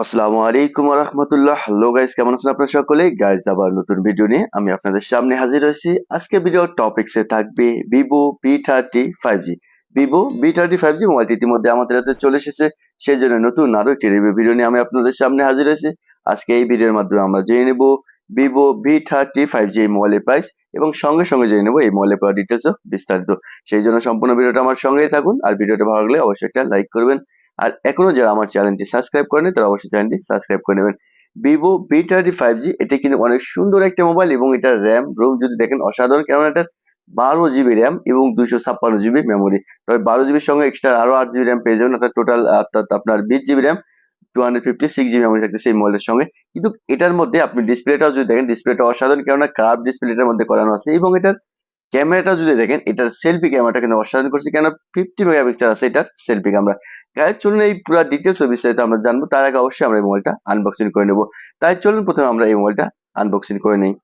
আসসালামু আলাইকুম ওয়া রাহমাতুল্লাহ। হ্যালো গাইস, কেমন আছেন আপনারা সকলে? গাইস, আবার নতুন ভিডিও নিয়ে আমি আপনাদের সামনে হাজির হয়েছি। আজকে ভিডিও টপিকসে থাকবে Vivo V30 5G। Vivo V30 5G মোবাইলটি ইতিমধ্যে আমাদের কাছে চলে এসেছে, সেই জন্য নতুন আরো একটি রিভিউ ভিডিও নিয়ে আমি আপনাদের সামনে হাজির হয়েছি। আজকে এই ভিডিওর মাধ্যমে আমরা জেনে নেব ভিভো V30 5G এই মোবাইলের প্রাইস, এবং সঙ্গে সঙ্গে জেনে নেব এই মোবাইলের পুরো ডিটেলসও বিস্তারিত। সেই জন্য সম্পূর্ণ ভিডিওটা আমার সঙ্গেই থাকুন, আর ভিডিওটা ভালো লাগলে অবশ্যই একটা লাইক করবেন। আর এখনো যারা আমার চ্যানেলটি সাবস্ক্রাইব করেনি তারা অবশ্যই চ্যানেলটি সাবস্ক্রাইব করে নেবেন। ভিভো V30 5G এটি কিন্তু অনেক সুন্দর একটা মোবাইল, এবং এটার র্যাম রোম যদি দেখেন অসাধারণ, কেননা এটা 12 GB র্যাম এবং 256 GB মেমোরি। তবে 12 GB সঙ্গে এক্সট্রা আরো 8 GB র্যাম পেয়ে যাবেন, অর্থাৎ টোটাল আপনার 20 GB র্যাম, 256 GB মেমোরি থাকতেছে এই মোবাইলের সঙ্গে। কিন্তু এটার মধ্যে আপনি ডিসপ্লেটাও যদি দেখেন, ডিসপ্লেটা অসাধারণ, কেননা কার্ভ ডিসপ্লেটার মধ্যে করানো আছে। এবং এটার ক্যামেরাটা যদি দেখেন, এটার সেলফি ক্যামেরাটা কিন্তু অসাধারণ করছে, কেন 50 মেগাপিক্সেল আছে এটার সেলফি ক্যামেরা। গাইজ, চলুন এই পুরো ডিটেলস ও বিস্তারিত আমরা জানবো। তার আগে অবশ্যই আমরা এই মোবাইলটা আনবক্সিং করে নেবো। তাই চলুন প্রথমে আমরা এই মোবাইলটা আনবক্সিং করে নিই।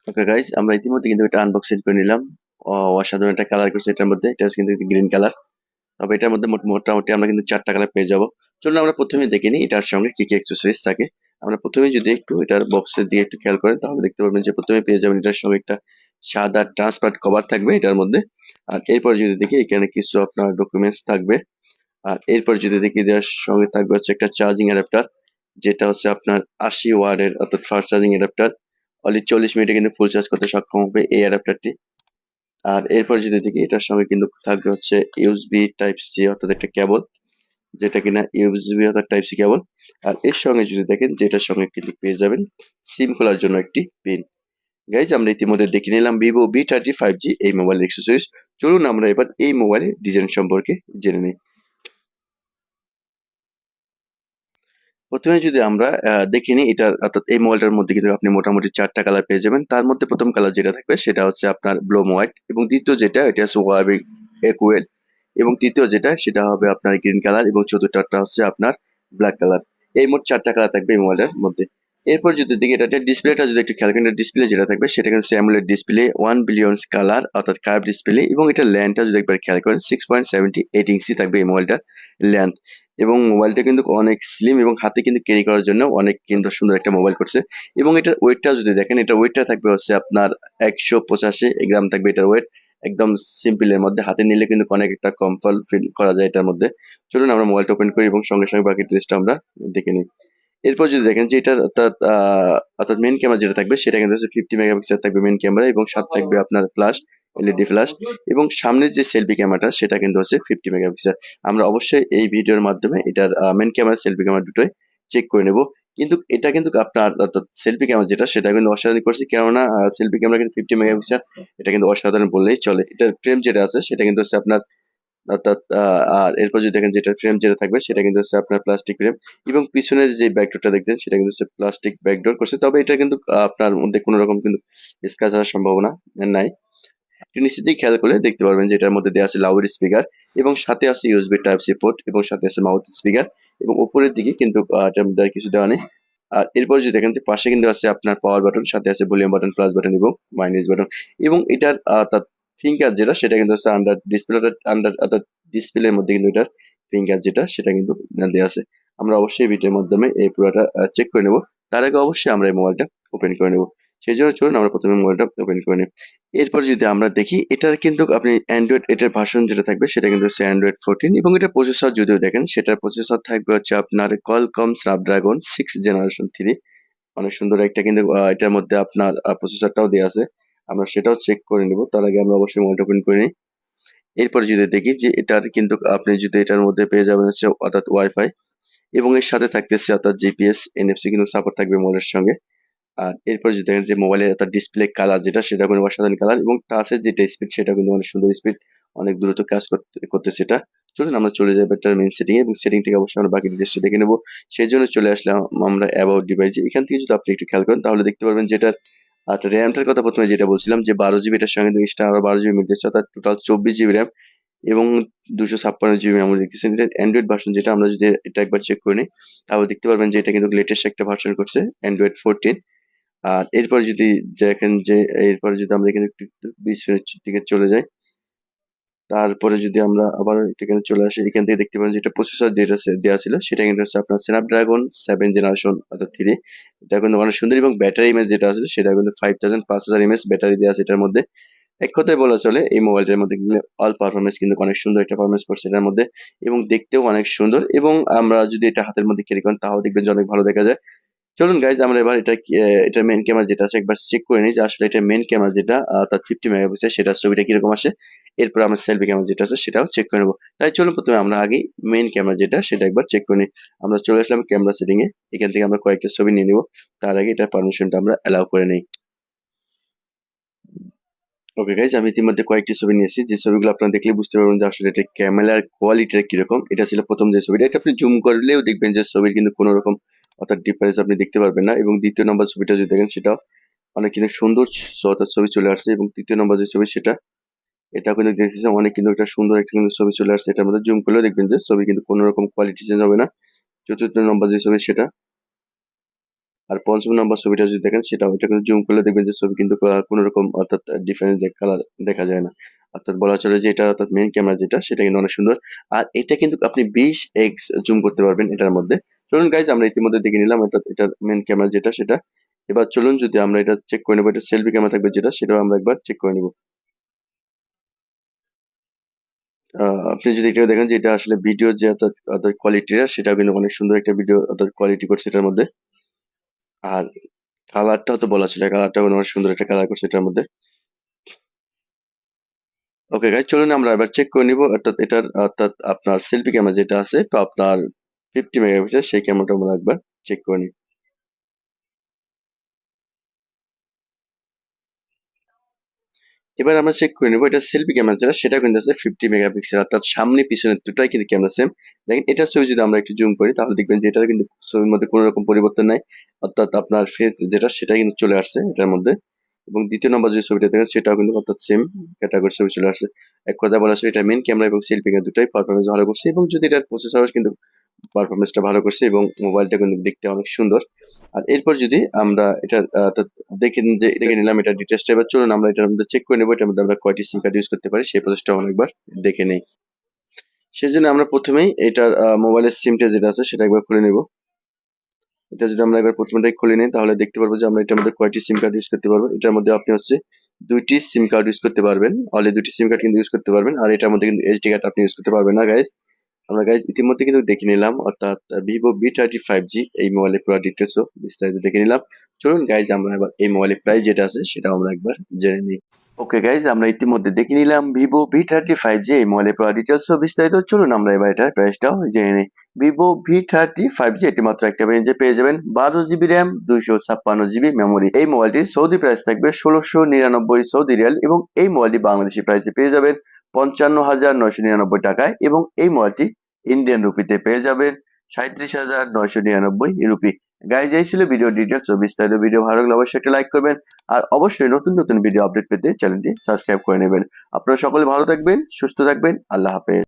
ওকে গাইজ, আমরা ইতিমধ্যে কিন্তু এটা আনবক্সিং করে নিলাম। অসাধারণ একটা কালার করছে এটার মধ্যে, এটা হচ্ছে কিন্তু গ্রিন কালার। তবে এটার মধ্যে মোটামুটি আমরা কিন্তু 4টা কালার পেয়ে যাবো। চলুন আমরা প্রথমে দেখে নিই এটার সঙ্গে কি কি অ্যাক্সেসরিজ থাকে। আমরা প্রথমে যদি একটু এটার বক্সের দিকে একটু খেয়াল করেন, তাহলে দেখতে পারবেন যে প্রথমে পেয়ে যাবেন এটার সঙ্গে একটা সাদা ট্রান্সপারেন্ট কভার থাকবে এটার মধ্যে। আর এরপর যদি দেখি এখানে কিছু আপনার ডকুমেন্টস থাকবে। আর এরপর যদি দেখি এটার সঙ্গে থাকবে হচ্ছে একটা চার্জিং অ্যাডাপ্টার, যেটা হচ্ছে আপনার 80 ওয়াটের, অর্থাৎ ফাস্ট চার্জিং অ্যাডাপ্টার। অনলি 40 মিনিটে কিন্তু ফুল চার্জ করতে সক্ষম হবে এই অ্যাডাপ্টারটি। আর এরপর যদি দেখি এটার সঙ্গে কিন্তু থাকবে হচ্ছে ইউএসবি টাইপ সি, অর্থাৎ একটা কেবল, যেটা কিনা ইউএসবি অর্থাৎ টাইপ সি কেবল। আর এর সঙ্গে যদি দেখেন যে এটার সঙ্গে কিন্তু পেয়ে যাবেন সিম খোলার জন্য একটি পিন। গাইজ, আমরা ইতিমধ্যে দেখে নিলাম ভিভো V30 5G এই মোবাইল অ্যাক্সেসরিজ। চলুন আমরা এবার এই মোবাইলের ডিজাইন সম্পর্কে জেনে নিই। প্রথমে যদি আমরা দেখে নিই এটা, অর্থাৎ এই মোবাইলটার মধ্যে কিন্তু আপনি মোটামুটি 4টা কালার পেয়ে যাবেন। তার মধ্যে প্রথম কালার যেটা থাকবে সেটা হচ্ছে আপনার ব্লুম হোয়াইট, এবং দ্বিতীয় যেটা এটা হচ্ছে ওয়াবি একুয়েল, এবং তৃতীয় যেটা সেটা হবে আপনার গ্রিন কালার, এবং চতুর্থটা হচ্ছে আপনার ব্ল্যাক কালার। এই মোট 4টা কালার থাকবে এই মোবাইলের মধ্যে। এরপর যদি দেখি এটা ডিসপ্লেটা যদি একটু খেয়াল করেন, ডিসপ্লে যেটা থাকবে সেটা কিন্তু অ্যামোলেড ডিসপ্লে 1 বিলিয়নস কালার, অর্থাৎ কার্ভ ডিসপ্লে। এবং এটা ল্যান্থটা যদি একবার খেয়াল করেন 6.78 ইঞ্চি থাকবে এই মোবাইলটার ল্যান্থ। এবং মোবাইলটা কিন্তু অনেক স্লিম, এবং হাতে কিন্তু ক্যারি করার জন্য অনেক কিন্তু সুন্দর একটা মোবাইল করছে। এবং এটার ওয়েটটা যদি দেখেন, এটার ওয়েটটা থাকবে হচ্ছে আপনার 185 গ্রাম থাকবে এটার ওয়েট। একদম সিম্পলের মধ্যে, হাতে নিলে কিন্তু অনেক একটা কমফর্ট ফিল করা যায় এটার মধ্যে। চলুন আমরা মোবাইলটা ওপেন করি এবং সঙ্গে সঙ্গে বাকি ড্রেসটা আমরা দেখে নিই। এরপর যদি দেখেন যে এটার অর্থাৎ মেন ক্যামেরা যেটা থাকবে সেটা কিন্তু হচ্ছে 50 মেগাপিক্সেল থাকবে মেন ক্যামেরা, এবং সাথে থাকবে আপনার ফ্ল্যাশ, এলইডি ফ্ল্যাশ। এবং সামনের যে সেলফি ক্যামেরাটা সেটা কিন্তু হচ্ছে 50 মেগাপিক্সেল। আমরা অবশ্যই এই ভিডিওর মাধ্যমে এটার মেন ক্যামেরা সেলফি ক্যামেরা দুটোই চেক করে নেব। কিন্তু এটা কিন্তু আপনার অর্থাৎ সেলফি ক্যামেরা যেটা সেটা কিন্তু অসাধারণ করছে, কেননা সেলফি ক্যামেরা কিন্তু 50 মেগাপিক্সেল, এটা কিন্তু অসাধারণ বললেই চলে। এটার ফ্রেম যেটা আছে সেটা কিন্তু হচ্ছে আপনার অর্থাৎ আর এরপর যদি দেখেন যেটা ফ্রেম যেটা থাকবে সেটা কিন্তু হচ্ছে আপনার প্লাস্টিক ফ্রেম, এবং পিছনের যে ব্যাকডোরটা দেখছেন সেটা কিন্তু হচ্ছে প্লাস্টিক ব্যাকডোর করছে। তবে এটা কিন্তু আপনার মধ্যে কোনো রকম কিন্তু স্ক্র্যাচ হওয়ার সম্ভাবনা নাই। একটু নিচের দিকে খেয়াল করলে দেখতে পারবেন যে এটার মধ্যে দেওয়া আছে লাউড স্পিকার, এবং সাথে আছে ইউএসবি টাইপ সি পোর্ট, এবং সাথে আছে মাউথ স্পিকার। এবং উপরের দিকে কিন্তু এটার মধ্যে আর কিছু দেওয়া নেই। আর এরপর যদি দেখেন যে পাশে কিন্তু আছে আপনার পাওয়ার বাটন, সাথে আছে ভলিউম বাটন, প্লাস বাটন এবং মাইনাস বাটন। এবং এটার তার ফিঙ্গার যেটা সেটা কিন্তু হচ্ছে আন্ডার ডিসপ্লে, আন্ডার অর্থাৎ ডিসপ্লের মধ্যে কিন্তু এটার ফিঙ্গার যেটা সেটা কিন্তু দেওয়া আছে। আমরা অবশ্যই ভিডিওর মাধ্যমে এই পুরোটা চেক করে নেব। তার আগে অবশ্যই আমরা এই মোবাইলটা ওপেন করে নেব। সেই জন্য চলুন আমরা প্রথমে মোবাইলটা ওপেন করে নিই। এরপর যদি আমরা দেখি এটার কিন্তু আপনি অ্যান্ড্রয়েড, এটার ভার্সন যেটা থাকবে সেটা কিন্তু হচ্ছে অ্যান্ড্রয়েড 14, এবং এটা প্রসেসর যদিও দেখেন সেটার প্রসেসর থাকবে হচ্ছে আপনার কলকম স্ন্যাপড্রাগন 6 জেনারেশন 3। অনেক সুন্দর একটা কিন্তু এটার মধ্যে আপনার প্রসেসরটাও দেওয়া আছে। আমরা সেটাও চেক করে নেব। তার আগে আমরা অবশ্যই মোবাইলটা ওপেন করে নিই। এরপর যদি দেখি যে এটার কিন্তু আপনি যদি এটার মধ্যে পেয়ে যাবেন হচ্ছে অর্থাৎ ওয়াইফাই, এবং এর সাথে থাকতেছে অর্থাৎ জিপিএস এনএফসি কিন্তু সাপোর্ট থাকবে মোবাইলের সঙ্গে। আর এরপর যদি দেখেন যে মোবাইলের একটা ডিসপ্লে কালার যেটা সেটা কিন্তু অসাধারণ কালার, এবং টাচের যেটা স্পিড সেটা কিন্তু অনেক সুন্দর স্পিড, অনেক দ্রুত কাজ করতেছে এটা। চলুন আমরা চলে যাবো এটার মেইন সেটিং, এবং সেটিং থেকে অবশ্যই আমরা বাকি ডিটেলসটা দেখে নেবো। সেই জন্য চলে আসলাম আমরা অ্যাবাউট ডিভাইসে। এখান থেকে যদি আপনি একটু খেয়াল করেন তাহলে দেখতে পারবেন যে এটার আর র্যামটার কথা প্রথমে যেটা বলছিলাম যে 12 জিবি, এটার সঙ্গে কিন্তু এক্সট্রা আরো 12 জিবি মিলতেছে, অর্থাৎ টোটাল 24 জিবি র্যাম এবং 256 জিবি মেমোরি দেখতেছেন। এটা অ্যান্ড্রয়েড ভার্সন, যেটা আমরা যদি এটা একবার চেক করে নিই তাহলে দেখতে পারবেন যে এটা কিন্তু লেটেস্ট একটা ভার্সন করছে, অ্যান্ড্রয়েড 14। আর এরপর যদি দেখেন যে এরপর যদি আমরা এখানে একটু পিছনের দিকে চলে যাই, তারপরে যদি আমরা আবার এখানে চলে আসি, এখান থেকে দেখতে পাবেন যে এটা প্রসেসর যেটা দেওয়া ছিল সেটা কিন্তু হচ্ছে আপনার স্ন্যাপড্রাগন 7 জেনারেশন অর্থাৎ 3। এটা কিন্তু অনেক সুন্দর, এবং ব্যাটারি ইমেজ যেটা আছে সেটা কিন্তু 5000 এমএএইচ ব্যাটারি দেওয়া আছে এটার মধ্যে। এক কথায় বলা চলে এই মোবাইলটার মধ্যে কিন্তু অল পারফরমেন্স কিন্তু অনেক সুন্দর একটা পারফরমেন্স করছে এটার মধ্যে, এবং দেখতেও অনেক সুন্দর। এবং আমরা যদি এটা হাতের মধ্যে ক্যারি করেন তাহলে দেখবেন যে অনেক ভালো দেখা যায়। চলুন গাইজ আমরা এবার এটা মেন ক্যামেরা যেটা আছে একবার চেক করে নিই যে আসলে এটা মেন ক্যামেরা যেটা তার 50 মেগাপিক্সেল সেটার ছবিটা কিরকম আসে। এরপর আমরা সেলফি ক্যামেরা যেটা আছে সেটাও চেক করে নেবো। তাই চলুন প্রথমে আমরা আগে মেন ক্যামেরা যেটা সেটা একবার চেক করে নিই। আমরা চলে আসলাম ক্যামেরা সেটিং এ, এখান থেকে আমরা কয়েকটা ছবি নিয়ে নিব। তার আগে এটার পারমিশনটা আমরা অ্যালাউ করে নিই। ওকে গাইজ, আমি ইতিমধ্যে কয়েকটি ছবি নিয়েছি, যে ছবিগুলো আপনারা দেখলে বুঝতে পারবেন যে আসলে এটা ক্যামেরার কোয়ালিটিটা কিরকম। এটা ছিল প্রথম যে ছবিটা, এটা আপনি জুম করলেও দেখবেন যে ছবির কিন্তু কোনো রকম অর্থাৎ ডিফারেন্স আপনি দেখতে পারবেন না। এবং দ্বিতীয় নম্বর ছবিটা যদি দেখেন সেটাও অনেক কিন্তু সুন্দর অর্থাৎ ছবি চলে আসছে। এবং তৃতীয় নম্বর যে ছবি সেটা, এটা কিন্তু দেখতেছেন অনেক কিন্তু একটা সুন্দর একটা কিন্তু ছবি চলে আসছে। এটার মধ্যে জুম করলেও দেখবেন যে ছবি কিন্তু কোনো রকম কোয়ালিটি চেঞ্জ হবে না। চতুর্থ নম্বর যে ছবি সেটা, আর পঞ্চম নম্বর ছবিটা যদি দেখেন সেটাও, এটা কিন্তু জুম করলে দেখবেন যে ছবি কিন্তু কোনো রকম অর্থাৎ ডিফারেন্স কালার দেখা যায় না। অর্থাৎ বলা চলে যে এটা অর্থাৎ মেইন ক্যামেরা যেটা সেটা কিন্তু অনেক সুন্দর। আর এটা কিন্তু আপনি 20x জুম করতে পারবেন এটার মধ্যে। চলুন গাইজ আমরা ইতিমধ্যে দেখে নিলাম এটার মেইন ক্যামেরা যেটা সেটা। এবার চলুন যদি আমরা এটা চেক করে নেবো, এটা সেলফি ক্যামেরা থাকবে যেটা সেটাও আমরা একবার চেক করে নেবো। আপনি যদি এটা দেখেন যে এটা আসলে ভিডিও যে অর্থাৎ কোয়ালিটিটা সেটাও কিন্তু অনেক সুন্দর একটা ভিডিও অর্থাৎ কোয়ালিটি করছে এটার মধ্যে। আর কালারটাও তো বলা ছিল, কালারটাও অনেক সুন্দর একটা কালার করছে এটার মধ্যে। ওকে গাইজ, চলুন আমরা এবার চেক করে নিব অর্থাৎ এটার অর্থাৎ আপনার সেলফি ক্যামেরা যেটা আছে তো আপনার 50 মেগাপিক্সেল সেই ক্যামেরাটা আমরা একবার চেক করে নিই। এবার আমরা চেক করে নেবো এটা সেলফি ক্যামেরা যেটা সেটা কিন্তু আছে 50 মেগাপিক্সেল, অর্থাৎ সামনে পিছনে দুটাই কিন্তু ক্যামেরা সেম। দেখেন এটার ছবি যদি আমরা একটু জুম করি তাহলে দেখবেন যে এটার কিন্তু ছবির মধ্যে কোনো রকম পরিবর্তন নাই, অর্থাৎ আপনার ফেস যেটা সেটা কিন্তু চলে আসছে এটার মধ্যে। এবং দ্বিতীয় নম্বর যে ছবিটা দেখেন সেটাও কিন্তু অর্থাৎ সেম ক্যাটাগরি ছবি চলে আসছে। এক কথা বলা আসলে এটা মেন ক্যামেরা এবং সেলফি ক্যামেরা দুটাই পারফরমেন্স ভালো করছে, এবং যদি এটার প্রসেসরও কিন্তু পারফরমেন্সটা ভালো করছে, এবং মোবাইলটা কিন্তু দেখতে অনেক সুন্দর। আর এরপর যদি আমরা এটার দেখে নিলাম এটা ডিটেলসটা, এবার চলুন আমরা এটার মধ্যে চেক করে নেবো এটার মধ্যে আমরা কয়টি সিম কার্ড ইউজ করতে পারি সেই প্রসেসটা অনেকবার দেখে নেই। সেজন্য আমরা প্রথমেই এটার মোবাইলের সিমটা যেটা আছে সেটা একবার খুলে নেব। এটা যদি আমরা একবার প্রথমটাই খুলে নিই তাহলে দেখতে পারবো যে আমরা এটার মধ্যে কয়টি সিম কার্ড ইউজ করতে পারবো। এটার মধ্যে আপনি হচ্ছে 2টি সিম কার্ড ইউজ করতে পারবেন, অনলি 2টি সিম কার্ড কিন্তু ইউজ করতে পারবেন। আর এটার মধ্যে কিন্তু এইচডি কার্ড আপনি ইউজ করতে পারবেন না গাইজ। আমরা গাইজ ইতিমধ্যে কিন্তু দেখে নিলাম অর্থাৎ ভিভো V30 5G এই মোবাইলের পুরো ডিটেলসও বিস্তারিত দেখে নিলাম। চলুন গাইজ আমরা এবার এই মোবাইলের প্রাইস যেটা আছে সেটা আমরা একবার জেনে নিই। ওকে গাইজ, আমরা ইতিমধ্যে দেখে নিলাম ভিভো V30 5G এই মোবাইলের পুরো ডিটেলসও বিস্তারিত। চলুন আমরা এবার এটার প্রাইসটাও জেনে নিই। ভিভো V30 5G এটি মাত্র একটা রেঞ্জে পেয়ে যাবেন, 12 জিবি র্যাম, 256 জিবি মেমোরি। এই মোবাইলটির সৌদি প্রাইস থাকবে 1699 সৌদি রিয়াল, এবং এই মোবাইলটি বাংলাদেশি প্রাইসে পেয়ে যাবেন 55,999 টাকায়, এবং এই মোবাইলটি ইন্ডিয়ান রুপিতে পেয়ে যাবেন 37,999 রুপি। গাইজ এই ছিল ভিডিও ডিটেলস ও বিস্তারিত। ভিডিও ভালো লাগলে অবশ্যই একটা লাইক করবেন, আর অবশ্যই নতুন নতুন ভিডিও আপডেট পেতে চ্যানেলটি সাবস্ক্রাইব করে নেবেন। আপনারা সকলে ভালো থাকবেন, সুস্থ থাকবেন, আল্লাহ হাফেজ।